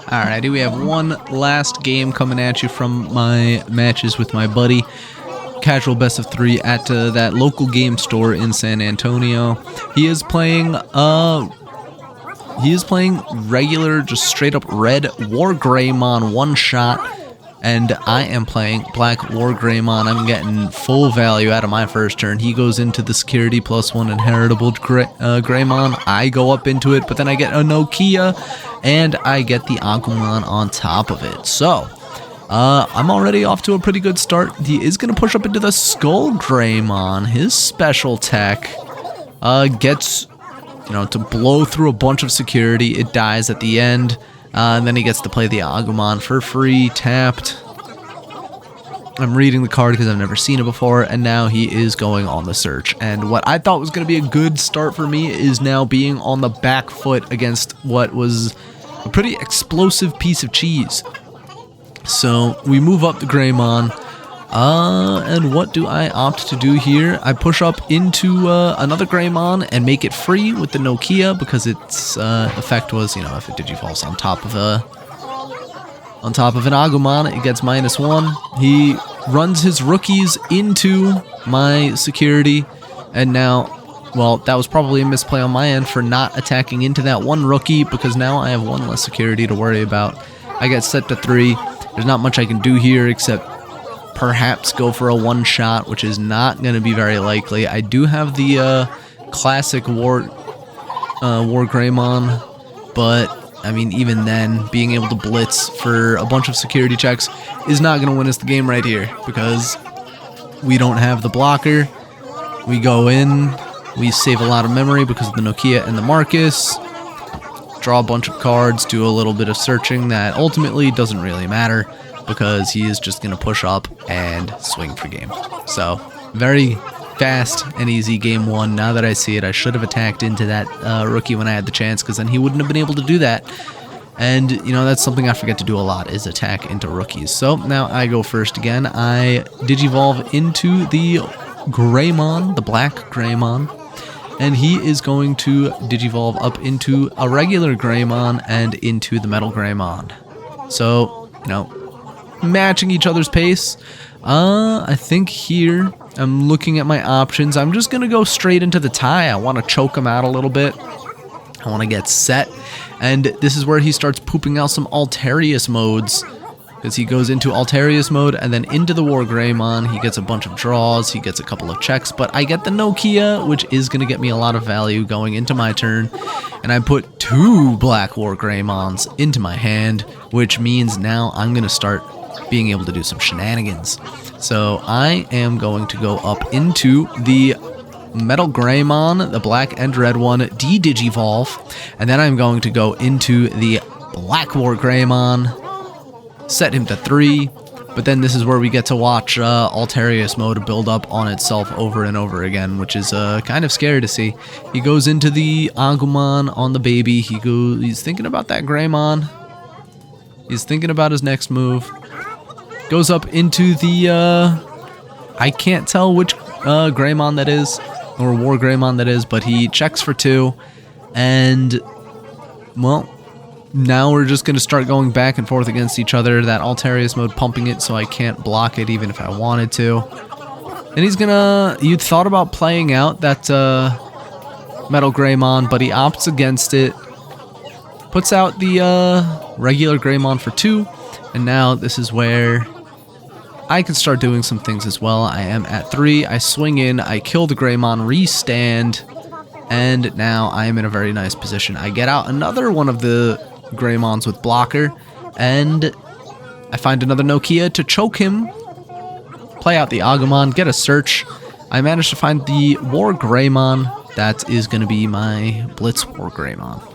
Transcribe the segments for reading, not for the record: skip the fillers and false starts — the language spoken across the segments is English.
Alrighty, we have one last game coming at you from my matches with my buddy. Casual best of 3 at that local game store in San Antonio. He is playing regular, just straight up red Wargreymon one shot, and I am playing black Wargreymon. I'm getting full value out of my first turn. He goes into the security +1 inheritable Greymon. I go up into it, but then I get a Nokia, and I get the Agumon on top of it. So I'm already off to a pretty good start. He is going to push up into the Skull Greymon. His special tech gets, to blow through a bunch of security. It dies at the end, and then he gets to play the Agumon for free, tapped. I'm reading the card because I've never seen it before, and now he is going on the search. And what I thought was going to be a good start for me is now being on the back foot against what was a pretty explosive piece of cheese. So we move up the Greymon, and what do I opt to do here? I push up into another Greymon and make it free with the Nokia, because its effect was, if it digivolves on top of an Agumon, it gets -1. He runs his rookies into my security, and now, well, that was probably a misplay on my end for not attacking into that one rookie, because now I have one less security to worry about. I get set to 3. There's not much I can do here except perhaps go for a one-shot, which is not going to be very likely. I do have the classic Wargreymon, but I mean, even then, being able to blitz for a bunch of security checks is not going to win us the game right here, because we don't have the blocker. We go in, we save a lot of memory because of the Nokia and the Marcus, draw a bunch of cards, do a little bit of searching that ultimately doesn't really matter, because he is just going to push up and swing for game. So, very fast and easy game 1. Now that I see it, I should have attacked into that rookie when I had the chance, because then he wouldn't have been able to do that. And, that's something I forget to do a lot, is attack into rookies. So, now I go first again. I Digivolve into the Greymon, the black Greymon. And he is going to Digivolve up into a regular Greymon and into the Metal Greymon. So, matching each other's pace. I think here, I'm looking at my options. I'm just going to go straight into the tie. I want to choke him out a little bit. I want to get set. And this is where he starts pooping out some Altarius modes, because he goes into Altarius mode and then into the Wargreymon. He gets a bunch of draws, he gets a couple of checks, but I get the Nokia, which is going to get me a lot of value going into my turn. And I put 2 black Wargreymons into my hand, which means now I'm going to start being able to do some shenanigans. So I am going to go up into the Metal Greymon, the black and red one, de-Digivolve, and then I'm going to go into the black Wargreymon, set him to 3, but then this is where we get to watch Altarius mode build up on itself over and over again, which is kind of scary to see. He goes into the Agumon on the baby. He's thinking about that Greymon. He's thinking about his next move. Goes up into the I can't tell which Greymon that is, or Wargreymon that is, but he checks for 2, and well, now we're just going to start going back and forth against each other. That Altarius mode pumping it so I can't block it even if I wanted to. And he's gonna, you thought about playing out that Metal Greymon, but he opts against it. Puts out the regular Greymon for 2, and now this is where I can start doing some things as well. I am at 3, I swing in, I kill the Greymon, restand, and now I am in a very nice position. I get out another one of the Greymons with blocker, and I find another Nokia to choke him, play out the Agumon, get a search. I managed to find the Wargreymon. That is going to be my Blitz Wargreymon.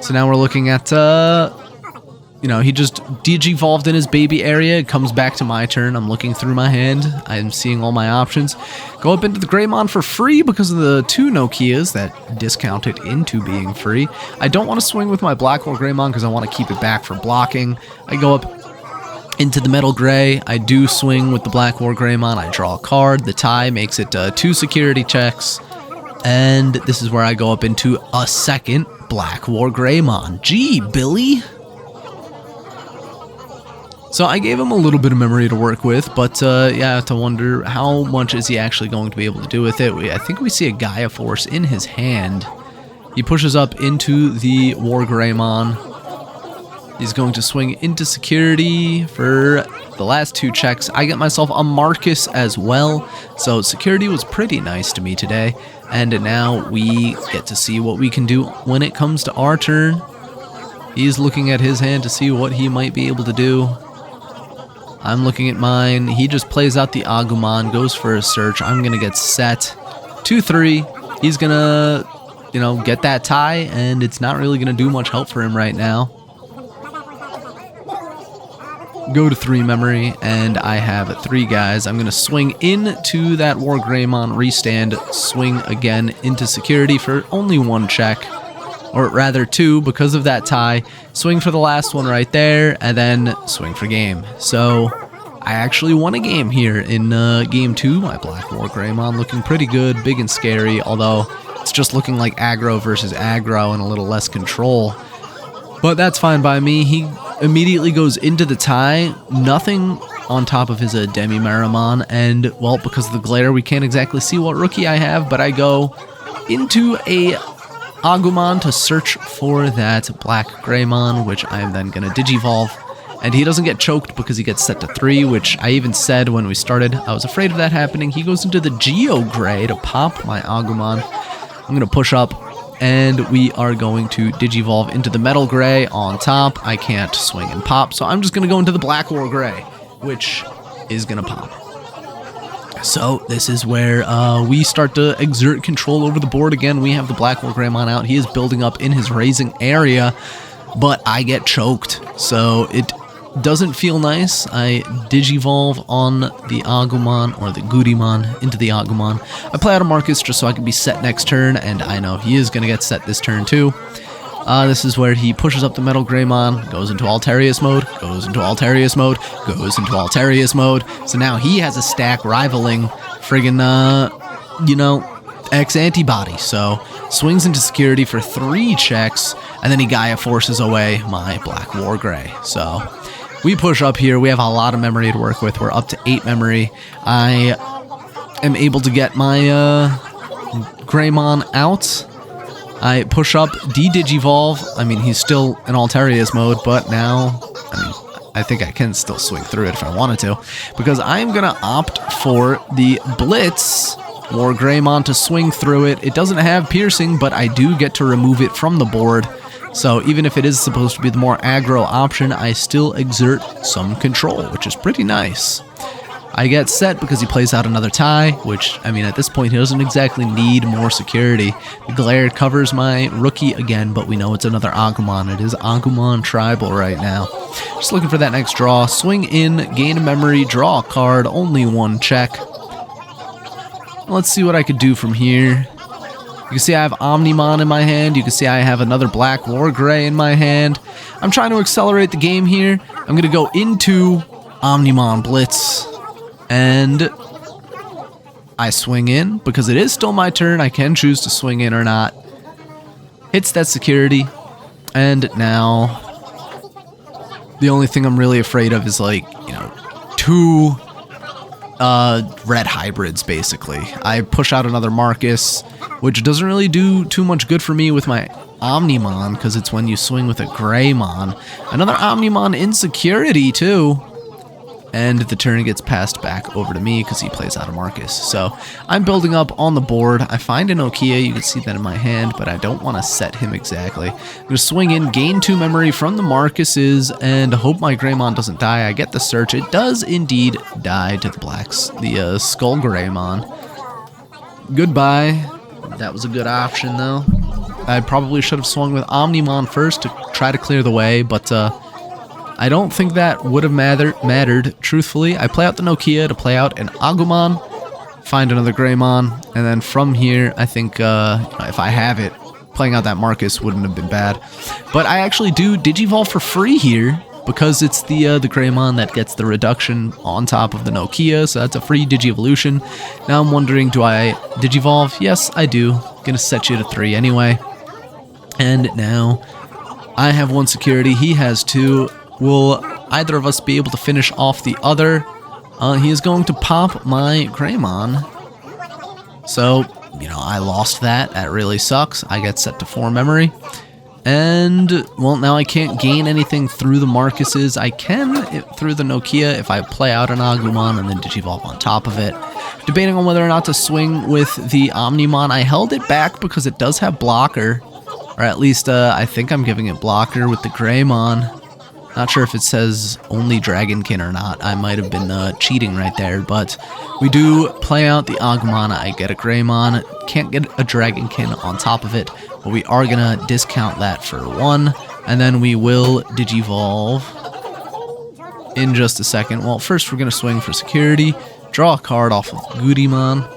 So now we're looking at, he just digivolved in his baby area. It comes back to my turn. I'm looking through my hand. I'm seeing all my options. Go up into the Greymon for free because of the 2 Nokias that discount it into being free. I don't want to swing with my black Wargreymon because I want to keep it back for blocking. I go up into the Metal Gray. I do swing with the black Wargreymon. I draw a card. The tie makes it 2 security checks. And this is where I go up into a second Blackwargreymon. Gee, Billy. So I gave him a little bit of memory to work with, but yeah, I have to wonder how much is he actually going to be able to do with it. I think we see a Gaia Force in his hand. He pushes up into the Wargreymon. He's going to swing into security for the last 2 checks. I get myself a Marcus as well, so security was pretty nice to me today. And now we get to see what we can do when it comes to our turn. He's looking at his hand to see what he might be able to do. I'm looking at mine. He just plays out the Agumon, goes for a search. I'm going to get set 2-3. He's going to, you know, get that tie, and it's not really going to do much help for him right now. Go to 3 memory, and I have 3 guys. I'm going to swing into that Wargreymon, restand, swing again into security for only 1 check. Or rather 2 because of that tie. Swing for the last one right there, and then swing for game. So I actually won a game here in game 2. My Black Wargreymon looking pretty good, big and scary, although it's just looking like aggro versus aggro and a little less control. But that's fine by me. He immediately goes into the tie, nothing on top of his Demi-Meramon, and, well, because of the glare, we can't exactly see what rookie I have, but I go into a Agumon to search for that Blackwargreymon, which I am then going to Digivolve, and he doesn't get choked because he gets set to 3, which I even said when we started I was afraid of that happening. He goes into the Geo-Gray to pop my Agumon. I'm going to push up, and we are going to Digivolve into the Metal Gray on top. I can't swing and pop, so I'm just going to go into the Blackwargray, which is going to pop. So this is where we start to exert control over the board again. We have the Blackwargreymon out. He is building up in his raising area, but I get choked, so it doesn't feel nice. I Digivolve on the Agumon, or the Goodymon, into the Agumon. I play out a Marcus just so I can be set next turn, and I know he is going to get set this turn too. This is where he pushes up the Metal Greymon, goes into Altarius mode, goes into Altarius mode, goes into Altarius mode. So now he has a stack rivaling friggin', you know, X-Antibody. So swings into security for 3 checks, and then he Gaia Forces away my Blackwargray. So we push up here. We have a lot of memory to work with. We're up to 8 memory. I am able to get my Greymon out. I push up, de-Digivolve. I mean, he's still in Altarius mode, but now, I mean, I think I can still swing through it if I wanted to, because I'm going to opt for the Blitz Wargreymon to swing through it. It doesn't have piercing, but I do get to remove it from the board. So even if it is supposed to be the more aggro option, I still exert some control, which is pretty nice. I get set because he plays out another tie, which, I mean, at this point, he doesn't exactly need more security. The glare covers my rookie again, but we know it's another Agumon. It is Agumon Tribal right now. Just looking for that next draw. Swing in, gain a memory, draw a card, only 1 check. Let's see what I could do from here. You can see I have Omnimon in my hand. You can see I have another Blackwargray in my hand. I'm trying to accelerate the game here. I'm going to go into Omnimon Blitz. And I swing in, because it is still my turn. I can choose to swing in or not. Hits that security. And now, the only thing I'm really afraid of is, like, you know, 2 red hybrids, basically. I push out another Marcus, which doesn't really do too much good for me with my Omnimon, because it's when you swing with a Greymon. Another Omnimon insecurity, too. And the turn gets passed back over to me because he plays out a Marcus. So I'm building up on the board. I find a Nokia. You can see that in my hand, but I don't want to set him exactly. I'm going to swing in, gain 2 memory from the Marcuses, and hope my Greymon doesn't die. I get the search. It does indeed die to the Skull Greymon. Goodbye. That was a good option, though. I probably should have swung with Omnimon first to try to clear the way, but I don't think that would have mattered, truthfully. I play out the Nokia to play out an Agumon, find another Greymon, and then from here, I think if I have it, playing out that Marcus wouldn't have been bad. But I actually do Digivolve for free here, because it's the Greymon that gets the reduction on top of the Nokia, so that's a free Digivolution. Now I'm wondering, do I Digivolve? Yes, I do. Gonna set you to 3 anyway. And now I have 1 security, he has 2. Will either of us be able to finish off the other? He is going to pop my Greymon. So, you know, I lost that. That really sucks. I get set to 4 memory. And, well, now I can't gain anything through the Marcuses. I can through the Nokia if I play out an Agumon and then Digivolve on top of it. Debating on whether or not to swing with the Omnimon. I held it back because it does have blocker. Or at least, I think I'm giving it blocker with the Greymon. Not sure if it says only Dragonkin or not. I might have been cheating right there, but we do play out the Agumon. I get a Greymon. Can't get a Dragonkin on top of it, but we are going to discount that for 1, and then we will Digivolve in just a second. Well, first we're going to swing for security, draw a card off of Goodymon.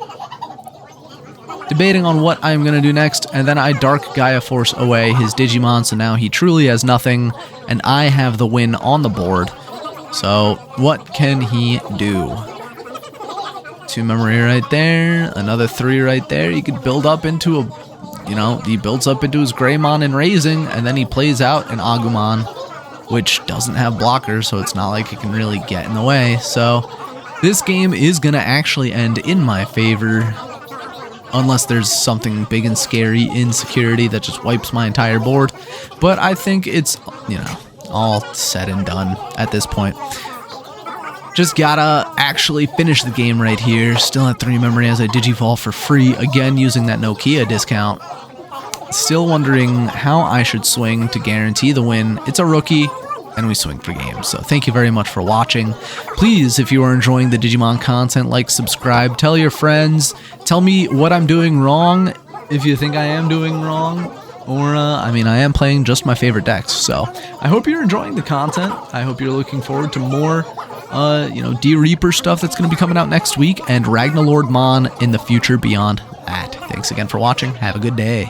Debating on what I'm going to do next, and then I Dark Gaia Force away his Digimon, so now he truly has nothing, and I have the win on the board. So, what can he do? 2 memory right there, another 3 right there. He could build up into a, you know, he builds up into his Greymon in Raising, and then he plays out an Agumon, which doesn't have blockers, so it's not like it can really get in the way. So, this game is going to actually end in my favor. Unless there's something big and scary in security that just wipes my entire board. But I think it's, you know, all said and done at this point. Just gotta actually finish the game right here. Still at 3 memory as I Digivolve for free. Again, using that Nokia discount. Still wondering how I should swing to guarantee the win. It's a rookie, and we swing for games. So thank you very much for watching. Please, if you are enjoying the Digimon content, like, subscribe, tell your friends, tell me what I'm doing wrong, if you think I am doing wrong, or, I mean, I am playing just my favorite decks, so I hope you're enjoying the content. I hope you're looking forward to more, you know, D-Reaper stuff that's going to be coming out next week, and Ragnalord Mon in the future beyond that. Thanks again for watching. Have a good day.